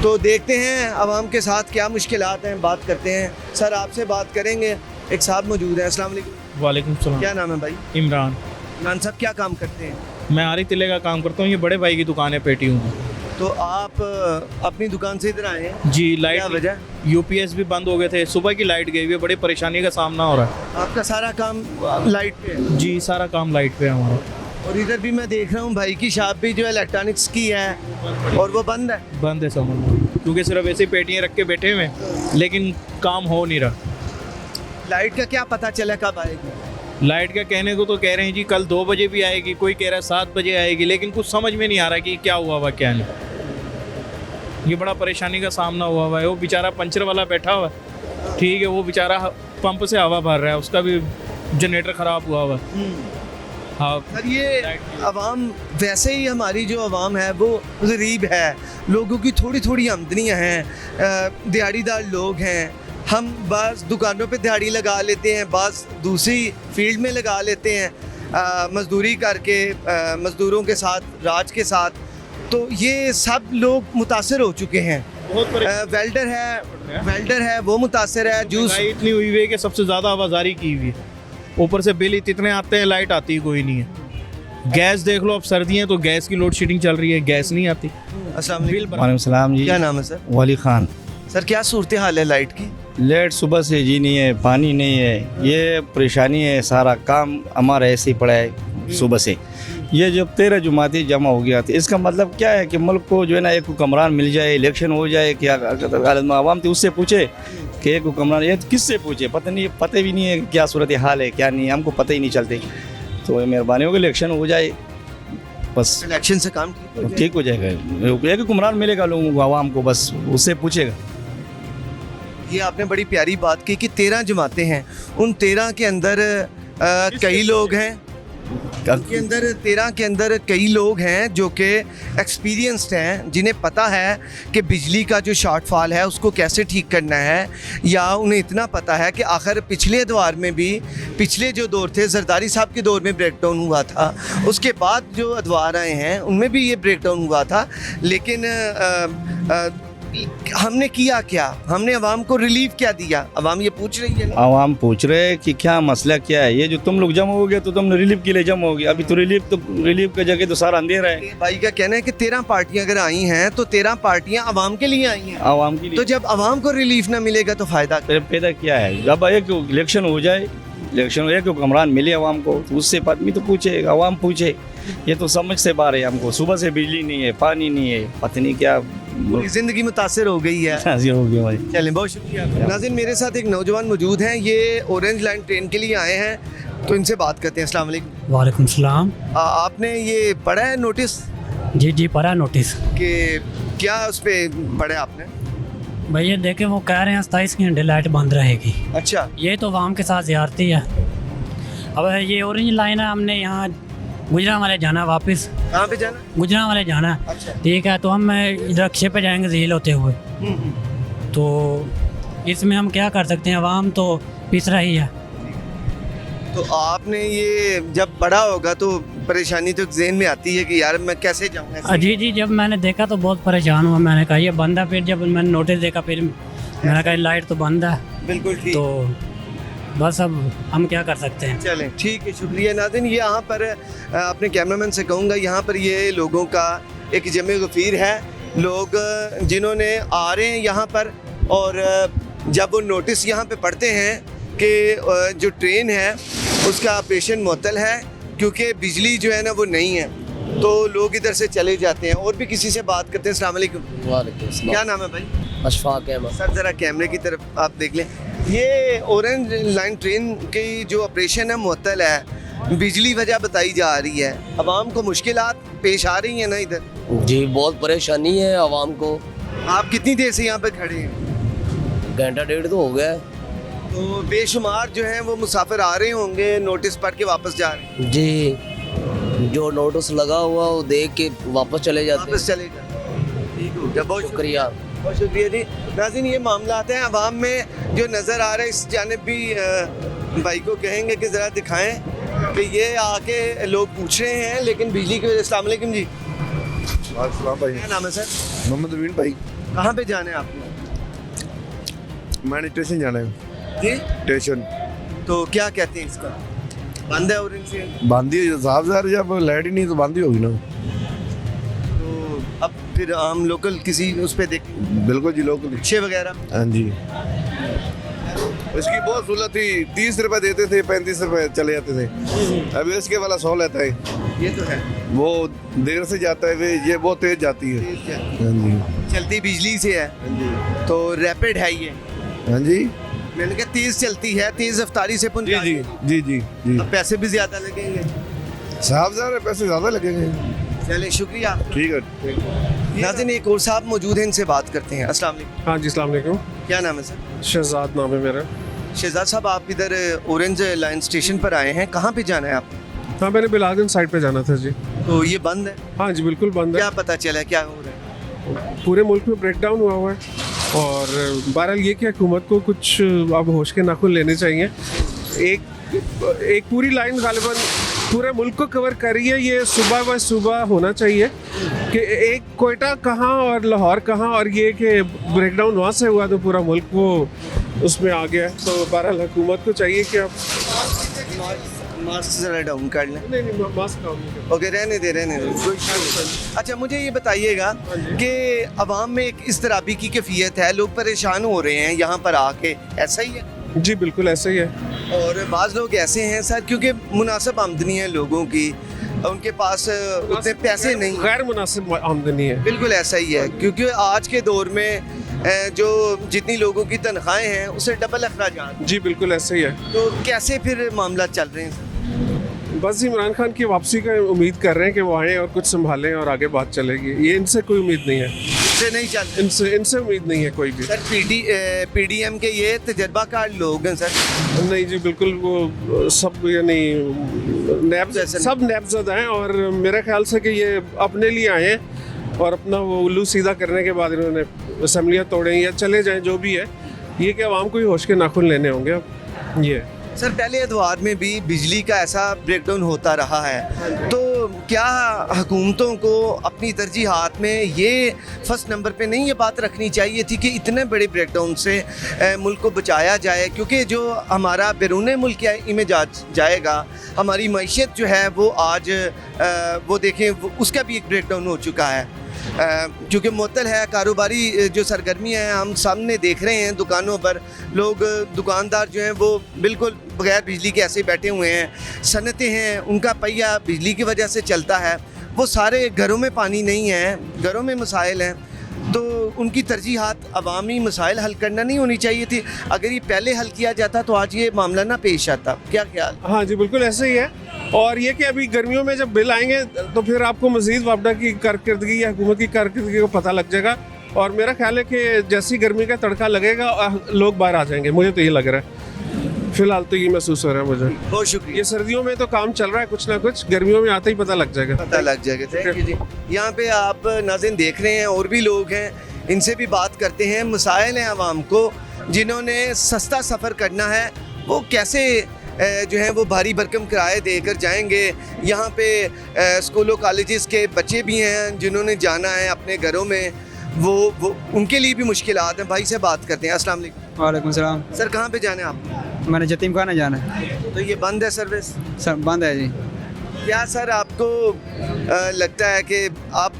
तो देखते हैं आवाम के साथ क्या मुश्किलात हैं, बात करते हैं। सर आपसे बात करेंगे, एक साहब मौजूद हैं। अस्सलाम वालेकुम। वालेकुम सलाम। क्या नाम है भाई? इमरान। इमरान साहब क्या काम करते हैं? मैं आरी तिले का काम करता हूँ, ये बड़े भाई की दुकान है पेटियों की। तो आप अपनी दुकान से इधर आए हैं? जी, क्या लाइट वजह? यूपीएस भी बंद हो गए थे, सुबह की लाइट गई हुई है, बड़ी परेशानी का सामना हो रहा है। आपका सारा काम लाइट पे है? जी, सारा काम लाइट पे है हमारा। और इधर भी मैं देख रहा हूँ भाई की शॉप भी जो इलेक्ट्रॉनिक्स की है और वो बंद है। बंद है समझ लो, क्योंकि सिर्फ ऐसे पेटियाँ रख के बैठे हुए हैं, लेकिन काम हो नहीं रहा। लाइट का क्या पता चला कब आएगी? लाइट का कहने को तो कह रहे हैं जी कल 2 बजे भी आएगी, कोई कह रहा है 7 बजे आएगी, लेकिन कुछ समझ में नहीं आ रहा कि क्या हुआ क्या नहीं। ये बड़ा परेशानी का सामना हुआ है। वो बेचारा पंचर वाला बैठा हुआ है, ठीक है, वो बेचारा पंप से हवा भर रहा है, उसका भी जनरेटर ख़राब हुआ हुआ है। हाँ सर, ये आवाम वैसे ही हमारी जो आवाम है वो गरीब है, लोगों की थोड़ी थोड़ी आमदनियाँ हैं, दिहाड़ीदार लोग हैं। हम बाज़ दुकानों पे दिहाड़ी लगा लेते हैं, बाज़ दूसरी फील्ड में लगा लेते हैं, मज़दूरी करके मज़दूरों के साथ, राज के साथ। तो ये सब लोग मुतासर हो चुके हैं। बहुत वेल्डर है वो मुतासर है। जूस इतनी हुई हुई है कि सबसे ज़्यादा आवाजारी की हुई है, ऊपर से बिल इतने आते हैं, लाइट आती कोई नहीं है। गैस देख लो, अब सर्दी है तो गैस की लोड शेडिंग चल रही है, गैस नहीं आती। वालेकुम सलाम जी। क्या नाम है सर? वाली खान। सर क्या सूरत हाल है लाइट की? लाइट सुबह से जी नहीं है, पानी नहीं है, ये परेशानी है। सारा काम हमारा ऐसे ही पड़ा है सुबह से। ये जब 13 जुमाती जमा हो गया था, इसका मतलब क्या है कि मुल्क को जो है ना एक हुक्मरान मिल जाए, इलेक्शन हो जाए, क्या आवाम थी उससे पूछे कि एक हुक्मरान, ये किससे पूछे? पता भी नहीं है क्या सूरत हाल है क्या नहीं, हमको पता ही नहीं चलते। तो मेहरबानी होगी इलेक्शन हो जाए, बस इलेक्शन से काम ठीक हो जाएगा। एक हुक्मरान मिलेगा लोगों को, आवाम को, बस उससे पूछेगा। ये आपने बड़ी प्यारी बात की कि 13 जमातें हैं, उन 13 के अंदर कई लोग हैं, के अंदर 13 के अंदर कई लोग हैं जो कि एक्सपीरियंस्ड हैं, जिन्हें पता है कि बिजली का जो शॉर्टफॉल है उसको कैसे ठीक करना है, या उन्हें इतना पता है कि आखिर पिछले दौर में भी, पिछले जो दौर थे जरदारी साहब के दौर में ब्रेक डाउन हुआ था, उसके बाद जो अदवार आए हैं उनमें भी ये ब्रेक डाउन हुआ था। लेकिन हमने किया क्या? हमने आवाम को रिलीफ क्या दिया? आवाम ये पूछ रही है। आवाम पूछ रहे हैं कि क्या मसला क्या है। ये जो तुम लोग जमा हो गए तो तुमने रिलीफ के लिए जमा हो गया, अभी तो रिलीफ की जगह तो सारा अंधेरा है। भाई का कहना है कि 13 पार्टियां अगर आई हैं तो 13 पार्टियां आवाम के लिए आई हैं, आवाम के लिए। तो जब आवाम को रिलीफ ना मिलेगा तो फायदा पैदा क्या है? जब एक इलेक्शन हो जाए, इलेक्शन एक हुक्मरान मिले आवाम को, तो उससे आदमी तो पूछे, आवाम पूछे। ये तो समझ से बाहर है हमको। सुबह से बिजली नहीं है, पानी नहीं है, पता नहीं क्या जिंदगी मुतासर हो गई है। हो गया भाई। चलें, बहुत शुक्रिया। नाज़रीन, मेरे साथ एक नौजवान मौजूद हैं, ये ऑरेंज लाइन ट्रेन के लिए आए हैं, तो इनसे बात करते हैं। अस्सलाम वालेकुम। वालेकुम सलाम। आपने ये पढ़ा है नोटिस? जी जी पढ़ा नोटिस। कि क्या उस पर पढ़ा है आपने? भैया देखें, वो कह रहे हैं 27 घंटे लाइट बंद रहेगी। अच्छा, ये तो आवाम के साथ ज़्यादती है। अब ये ऑरेंज लाइन है, हमने यहाँ गुजरा वाले जाना, वापस कहाँ पे जाना? गुजरा वाले जाना। अच्छा, ठीक है, तो हम रिक्शे पे जाएंगे झील होते हुए। तो इसमें हम क्या कर सकते हैं, आवाम तो पिस रही है। तो आपने ये जब पढ़ा होगा तो परेशानी तो ज़हन में आती है कि यार मैं कैसे जाऊँगा? जी जी, जब मैंने देखा तो बहुत परेशान हुआ। मैंने कहा ये बंद है। फिर जब मैंने नोटिस देखा, फिर मैंने कहा लाइट तो बंद है। बिल्कुल ठीक। तो बस अब हम क्या कर सकते हैं। चलें, ठीक है, शुक्रिया। नाज़रीन, ये यहाँ पर अपने कैमरामैन से कहूँगा, यहाँ पर ये लोगों का एक जमे गफीर है, लोग जिन्होंने आ रहे हैं यहाँ पर, और जब वो नोटिस यहाँ पे पढ़ते हैं कि जो ट्रेन है उसका ऑपरेशन मुअत्तल है क्योंकि बिजली जो है ना वो नहीं है, तो लोग इधर से चले जाते हैं। और भी किसी से बात करते हैं। अस्सलाम वालेकुम। वालेकुम सलाम। क्या नाम है भाई? अशफाक अहमद। सर ज़रा कैमरे की तरफ आप देख लें। ये ऑरेंज लाइन ट्रेन की जो ऑपरेशन है मुअत्तल है, बिजली वजह बताई जा रही है, आवाम को मुश्किलात पेश आ रही हैं ना इधर? जी, बहुत परेशानी है आवाम को। आप कितनी देर से यहाँ पे खड़े हैं? घंटा डेढ़ तो हो गया है। तो बेशुमार जो हैं वो मुसाफिर आ रहे होंगे, नोटिस पढ़ के वापस जा रहे हैं। जी, जो नोटिस लगा हुआ वो देख के वापस चले जाते हैं। वापस चले जाते हैं। ठीक हो गया, बहुत शुक्रिया। बहुत शुक्रिया जी। नाज़रीन, ये मामला आते हैं अवाम में जो नज़र आ रहा है, इस जानिब भी भाई को कहेंगे कि ज़रा दिखाएं कि ये आके लोग पूछ रहे हैं लेकिन बिजली की वजह। अस्सलाम वालेकुम जी। भाई क्या नाम है सर? मोहम्मद अमीन भाई। कहाँ पे जाना है आपने? मैंने स्टेशन जाना है। जी, स्टेशन तो क्या कहते हैं इसका? बंद है और इनसे बांधी साहब यार, जब लाइट ही नहीं तो बांधी होगी ना। तो अब फिर आम लोकल किसी उस पर देख बिल्कुल जी, लोकल रिक्शे वगैरह। हाँ जी, इसकी बहुत सहूलत थी। 30 रुपए देते थे, 35 रुपए चले जाते थे। अभी इसके वाला 100 लेता है। ये तो है, वो देर से जाता है, ये बहुत तेज जाती है। हाँ जी, चलती बिजली से है तो रैपिड है ये। हाँ जी, मैंने कहा तेज चलती है, तेज रफ्तारी से जी जी जी जी जी। अब पैसे भी ज्यादा लगेंगे। साहब यार पैसे ज़्यादा लगेंगे। चले, शुक्रिया। ठीक है। नाज़रीन, एक और साहब मौजूद हैं, इनसे बात करते हैं। अस्सलाम वालेकुम। हाँ जी, अस्सलाम वालेकुम। क्या नाम है सर? शहजाद नाम है मेरा। शहजाद साहब, आप इधर ऑरेंज लाइन स्टेशन पर आए हैं, कहाँ पे जाना है आप? हाँ, मैंने बिलालगंज साइड पे जाना था जी। तो ये बंद है? हाँ जी, बिल्कुल बंद है। क्या पता चला क्या हो रहा है? पूरे मुल्क में ब्रेकडाउन हुआ है और बहरहाल ये कि हुकूमत को कुछ अब होश के नाखून लेने चाहिए। एक पूरी लाइन गालिबन पूरे मुल्क को कवर कर रही है। ये सुबह व सुबह होना चाहिए कि एक कोयटा कहाँ और लाहौर कहाँ, और ये कि ब्रेकडाउन वहाँ से हुआ तो पूरा मुल्क वो उसमें आ गया। तो बहरहाल हुकूमत को चाहिए कि अब मास्क जरा डाउन कर लें। नहीं, मास्क डाउन नहीं। ओके, रहने दे कोई। अच्छा, मुझे ये बताइएगा कि अवाम में एक इस तरह की कैफियत है, लोग परेशान हो रहे हैं यहाँ पर आके, ऐसा ही है? जी बिल्कुल ऐसा ही है। और बाज़ लोग ऐसे हैं सर, क्योंकि मुनासिब आमदनी है लोगों की, उनके पास उतने पैसे नहीं, गैर मुनासिब आमदनी है। बिल्कुल ऐसा ही है, क्योंकि आज के दौर में जो जितनी लोगों की तनख्वाहें हैं उससे डबल अखराजात। जी बिल्कुल ऐसे ही है। तो कैसे फिर मामला चल रहे हैं? बस इमरान खान की वापसी का उम्मीद कर रहे हैं कि वो आएँ और कुछ संभालें और आगे बात चलेगी। ये इनसे कोई उम्मीद नहीं है। इससे नहीं चल, इनसे उम्मीद नहीं है कोई भी। सर पीडीएम के ये तजर्बाकार लोग हैं सर। नहीं जी, बिल्कुल वो सब यानी सब नैबज़द हैं और मेरे ख्याल से कि ये अपने लिए आए हैं और अपना वो उल्लू सीधा करने के बाद इन्होंने असम्बलियाँ तोड़ें या चले जाएं, जो भी है। ये कि आवाम को ही होश के नाखून लेने होंगे अब। ये सर, पहले अदवार में भी बिजली का ऐसा ब्रेकडाउन होता रहा है, तो क्या हुकूमतों को अपनी तरजीहात में ये फर्स्ट नंबर पे नहीं ये बात रखनी चाहिए थी कि इतने बड़े ब्रेकडाउन से मुल्क को बचाया जाए? क्योंकि जो हमारा बैरून मुल्क में जाएगा, हमारी मईशत जो है वो आज वो देखें उसका भी एक ब्रेकडाउन हो चुका है। क्योंकि मुअत्तल है कारोबारी जो सरगर्मियाँ हैं, हम सामने देख रहे हैं दुकानों पर लोग, दुकानदार जो हैं वो बिल्कुल बगैर बिजली के ऐसे बैठे हुए हैं। सनतें हैं, उनका पहिया बिजली की वजह से चलता है, वो सारे घरों में पानी नहीं है, घरों में मसाइल हैं। तो उनकी तरजीहात अवामी मसाइल हल करना नहीं होनी चाहिए थी? अगर ये पहले हल किया जाता तो आज ये मामला ना पेश आता। क्या ख्याल? हाँ जी, बिल्कुल ऐसे ही है। और ये कि अभी गर्मियों में जब बिल आएंगे तो फिर आपको मज़ीद वापडा की कारकर्दगी या हुकूमत की कारकर्दगी को पता लग जाएगा। और मेरा ख्याल है कि जैसी गर्मी का तड़का लगेगा लोग बाहर आ जाएंगे, मुझे तो ये लग रहा है। फिलहाल तो ये महसूस हो रहा है मुझे। बहुत शुक्रिया। ये सर्दियों में तो काम चल रहा है कुछ ना कुछ, गर्मियों में आते ही पता लग जाएगा। थैंक यू जी। यहाँ पे आप नाज़रीन देख रहे हैं, और भी लोग हैं, इनसे भी बात करते हैं। मसाइल हैं आवाम को, जिन्होंने सस्ता सफ़र करना है वो कैसे जो है वो भारी भरकम किराए देकर जाएंगे। यहाँ पे स्कूलों कॉलेजेस के बच्चे भी हैं जिन्होंने जाना है अपने घरों में, वो उनके लिए भी मुश्किलात हैं। भाई से बात करते हैं। अस्सलाम वालेकुम। वालेकुम सलाम। सर, कहाँ पे जाना है आपको? मैंने यतीम खाना जाना है। तो ये बंद है सर्विस? सर बंद है जी। क्या सर आपको लगता है कि आप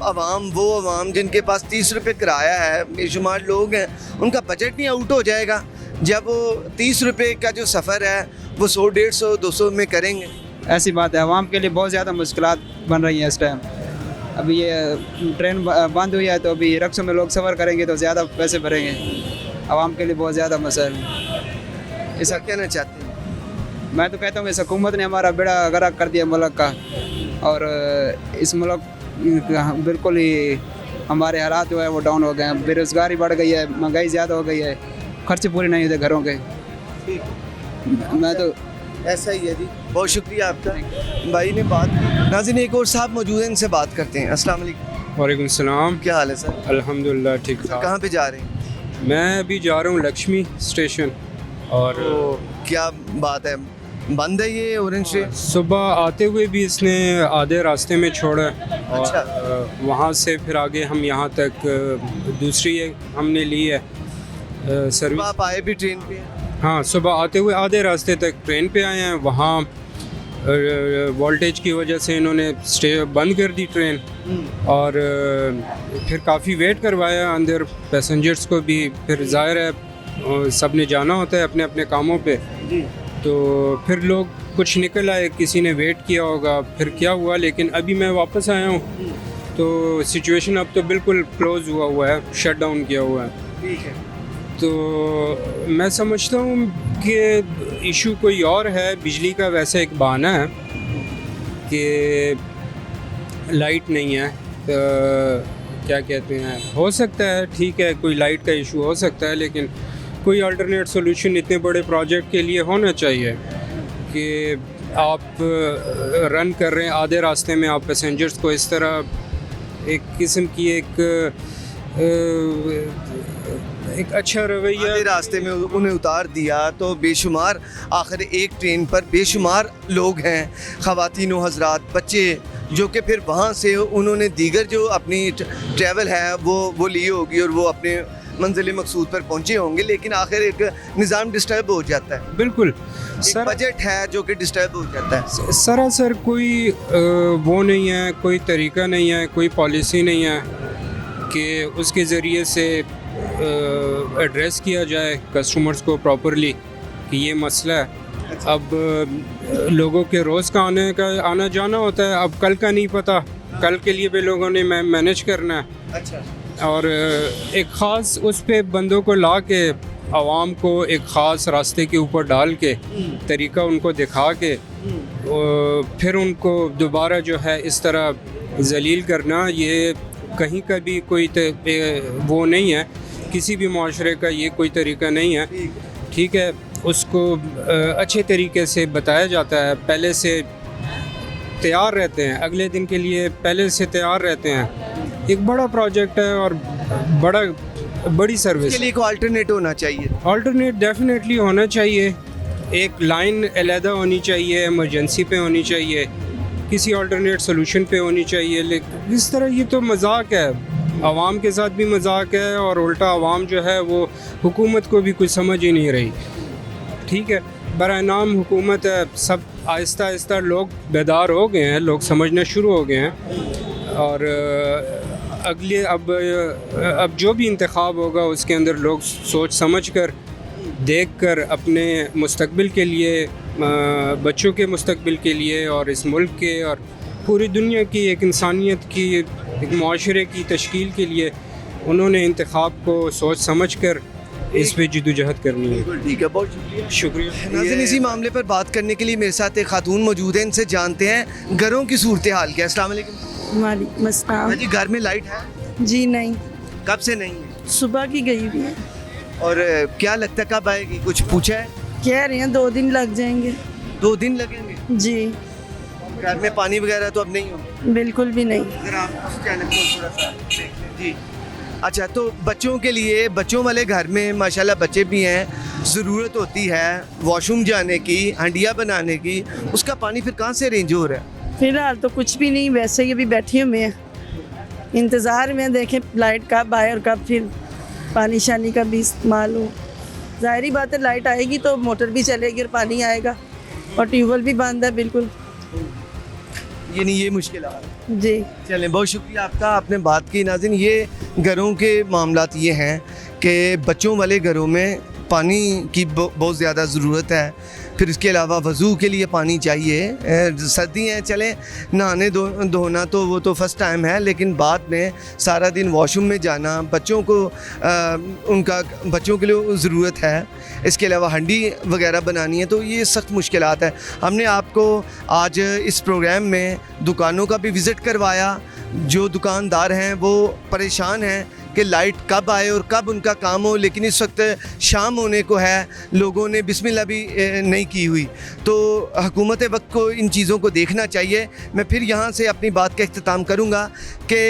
वो अवाम जिनके पास 30 रुपये किराया है, बेशुमार लोग हैं, उनका बजट नहीं आउट हो जाएगा जब वो 30 रुपये का जो सफ़र है वो 100, 150, 200 में करेंगे? ऐसी बात है, अवाम के लिए बहुत ज़्यादा मुश्किलात बन रही हैं इस टाइम। अभी ये ट्रेन बंद हुई है तो अभी रिक्शों में लोग सफ़र करेंगे तो ज़्यादा पैसे भरेंगे। अवाम के लिए बहुत ज़्यादा मसला है। ऐसा कहना चाहते हैं? मैं तो कहता हूँ इस हुकूमत ने हमारा बेड़ा गर्क कर दिया मुल्क का, और इस मुल्क बिल्कुल ही हमारे हालात जो है वो डाउन हो गए हैं। बेरोज़गारी बढ़ गई है, महंगाई ज़्यादा हो गई है, खर्चे पूरे नहीं होते घरों के। मैं तो ऐसा ही है जी। बहुत शुक्रिया आपका, भाई ने बात की। नाज़रीन, एक और साहब मौजूद हैं, इनसे बात करते हैं। अस्सलाम वालेकुम। वालेकुम सलाम। क्या हाल है सर? अल्हम्दुलिल्लाह ठीक ठाक। कहाँ पे जा रहे हैं? मैं अभी जा रहा हूँ लक्ष्मी स्टेशन। और क्या बात है, बंद है ये ऑरेंज ट्रेन? सुबह आते हुए भी इसने आधे रास्ते में छोड़ा और अच्छा। वहाँ से फिर आगे हम यहाँ तक दूसरी हमने ली है सर्विस। आप आए भी ट्रेन पे? हाँ, सुबह आते हुए आधे रास्ते तक ट्रेन पे आए हैं। वहाँ वोल्टेज की वजह से इन्होंने स्टे बंद कर दी ट्रेन और फिर काफ़ी वेट करवाया अंदर पैसेंजर्स को भी। फिर ज़ाहिर है सब ने जाना होता है अपने अपने कामों पे, तो फिर लोग कुछ निकल आए, किसी ने वेट किया होगा, फिर क्या हुआ। लेकिन अभी मैं वापस आया हूँ तो सिचुएशन अब तो बिल्कुल क्लोज़ हुआ है, शट डाउन किया हुआ है। ठीक है। तो मैं समझता हूँ कि इशू कोई और है। बिजली का वैसे एक बहाना है कि लाइट नहीं है, तो क्या कहते हैं, हो सकता है ठीक है कोई लाइट का इशू हो सकता है, लेकिन कोई अल्टरनेट सोल्यूशन इतने बड़े प्रोजेक्ट के लिए होना चाहिए कि आप रन कर रहे हैं आधे रास्ते में, आप पैसेंजर्स को इस तरह एक किस्म की एक अच्छा रवैया रास्ते में उन्हें उतार दिया। तो बेशुमार आखिर एक ट्रेन पर बेशुमार लोग हैं, ख़वातीन हज़रात, बच्चे, जो कि फिर वहाँ से उन्होंने दीगर जो अपनी ट्रैवल है वो ली होगी और वो अपने मंजिल मकसूद पर पहुँचे होंगे, लेकिन आखिर एक निज़ाम डिस्टर्ब हो जाता है। बिल्कुल सर, बजट है जो कि डिस्टर्ब हो जाता है। सरासर कोई वो नहीं है, कोई तरीका नहीं है, कोई पॉलिसी नहीं है कि उसके ज़रिए से एड्रेस किया जाए कस्टमर्स को प्रॉपरली कि ये मसला है। अब लोगों के रोज़ का आना जाना होता है, अब कल का नहीं पता, कल के लिए भी लोगों ने मैनेज करना है। अच्छा। और एक ख़ास उस पे बंदों को ला के आवाम को एक ख़ास रास्ते के ऊपर डाल के तरीका उनको दिखा के फिर उनको दोबारा जो है इस तरह जलील करना, ये कहीं का भी कोई वो नहीं है, किसी भी माशरे का ये कोई तरीका नहीं है। ठीक है, उसको अच्छे तरीके से बताया जाता है, पहले से तैयार रहते हैं, अगले दिन के लिए पहले से तैयार रहते हैं। एक बड़ा प्रोजेक्ट है और बड़ी सर्विस के लिए कोई अल्टरनेट होना चाहिए। अल्टरनेट डेफिनेटली होना चाहिए, एक लाइन अलहदा होनी चाहिए, इमरजेंसी पे होनी चाहिए, किसी अल्टरनेट सोल्यूशन पे होनी चाहिए। लेकिन इस तरह ये तो मजाक है, आवाम के साथ भी मजाक है और उल्टा आवाम जो है वो हुकूमत को भी कुछ समझ ही नहीं रही। ठीक है, बराए नाम हुकूमत है, सब आहिस्ता आहिस्ता लोग बेदार हो गए हैं, लोग समझना शुरू हो गए हैं और अगले अब जो भी इंतखाब होगा उसके अंदर लोग सोच समझ कर देख कर अपने मुस्तकबिल के लिए, बच्चों के मुस्तकबिल के लिए और इस मुल्क के और पूरी दुनिया की एक इंसानियत की एक माशरे की तश्कील के लिए उन्होंने इंतखाब को सोच समझ कर इस पे जद्दोजहद करनी है। ठीक है, बहुत शुक्रिया। नाज़रीन, इसी मामले पर बात करने के लिए मेरे साथ एक खातून मौजूद है, इनसे जानते हैं घरों की सूरत हाल क्या है। अस्सलाम वालेकुम। वालेकुम अस्सलाम। जी, घर में लाइट है? जी नहीं। कब से नहीं है? सुबह की गई हुई है। और क्या लगता है कब आएगी, कुछ पूछा है? कह रहे हैं 2 दिन लग जाएंगे। 2 दिन लगेंगे? जी। घर में पानी वगैरह तो अब नहीं हो? बिल्कुल भी नहीं। अगर आप उस चैनल को थोड़ा सा देख लें। जी, अच्छा, तो बच्चों के लिए, बच्चों वाले घर में माशाल्लाह बच्चे भी हैं, ज़रूरत होती है वॉशरूम जाने की, हंडिया बनाने की, उसका पानी फिर कहाँ से अरेंज हो रहा है? फिलहाल तो कुछ भी नहीं, वैसे ही अभी बैठे हुए हैं इंतज़ार में, देखें लाइट कब आए और कब फिर पानी शानी का भी इस्तेमाल हो। ज़ाहिरी बात है, लाइट आएगी तो मोटर भी चलेगी और पानी आएगा, और ट्यूबवेल भी बंद है बिल्कुल। ये मुश्किल है। जी, चलें, बहुत शुक्रिया आपका, आपने बात की। नाज़रीन, ये घरों के मामलात ये हैं कि बच्चों वाले घरों में पानी की बहुत ज़्यादा ज़रूरत है, फिर इसके अलावा वज़ू के लिए पानी चाहिए। सर्दी हैं, चलें नहाने धोना तो वो तो फ़र्स्ट टाइम है, लेकिन बाद में सारा दिन वॉशरूम में जाना, बच्चों के लिए ज़रूरत है, इसके अलावा हंडी वगैरह बनानी है, तो ये सख्त मुश्किलात है। हमने आपको आज इस प्रोग्राम में दुकानों का भी विज़िट करवाया, जो दुकानदार हैं वो परेशान हैं कि लाइट कब आए और कब उनका काम हो, लेकिन इस वक्त शाम होने को है, लोगों ने बिस्मिल्लाह भी नहीं की हुई। तो हुकूमत वक्त को इन चीज़ों को देखना चाहिए। मैं फिर यहाँ से अपनी बात का इख्तिताम करूँगा कि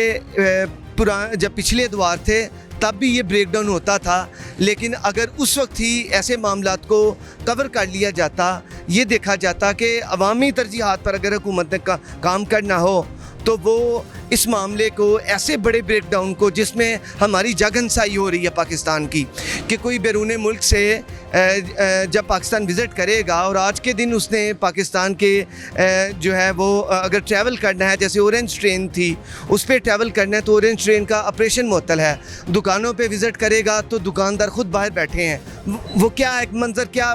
जब पिछले एतवार थे तब भी ये ब्रेक डाउन होता था, लेकिन अगर उस वक्त ही ऐसे मामलात को कवर कर लिया जाता, ये देखा जाता कि अवामी तरजीहात पर अगर हुकूमत ने काम करना हो तो वो इस मामले को ऐसे बड़े ब्रेक डाउन को, जिसमें हमारी जगहंसाई हो रही है पाकिस्तान की, कि कोई बैरून मुल्क से जब पाकिस्तान विज़िट करेगा और आज के दिन उसने पाकिस्तान के जो है वो अगर ट्रैवल करना है, जैसे ऑरेंज ट्रेन थी उस पर ट्रैवल करना है तो ऑरेंज ट्रेन का ऑपरेशन मुअत्तल है, दुकानों पे विज़िट करेगा तो दुकानदार ख़ुद बाहर बैठे हैं, वो क्या एक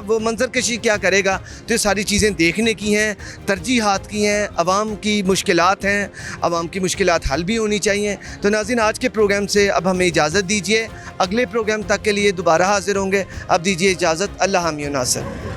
वो मंजरकशी क्या करेगा। तो ये सारी चीज़ें देखने की हैं, तरजीहात की हैं, आवाम की मुश्किलात हैं, आवाम की मुश्किलात हल भी होनी चाहिए। तो नाज़रीन, आज के प्रोग्राम से अब हमें इजाज़त दीजिए, अगले प्रोग्राम तक के लिए दोबारा हाजिर होंगे। अब दीजिए इजाज़त, अल्लाह हामी नासर।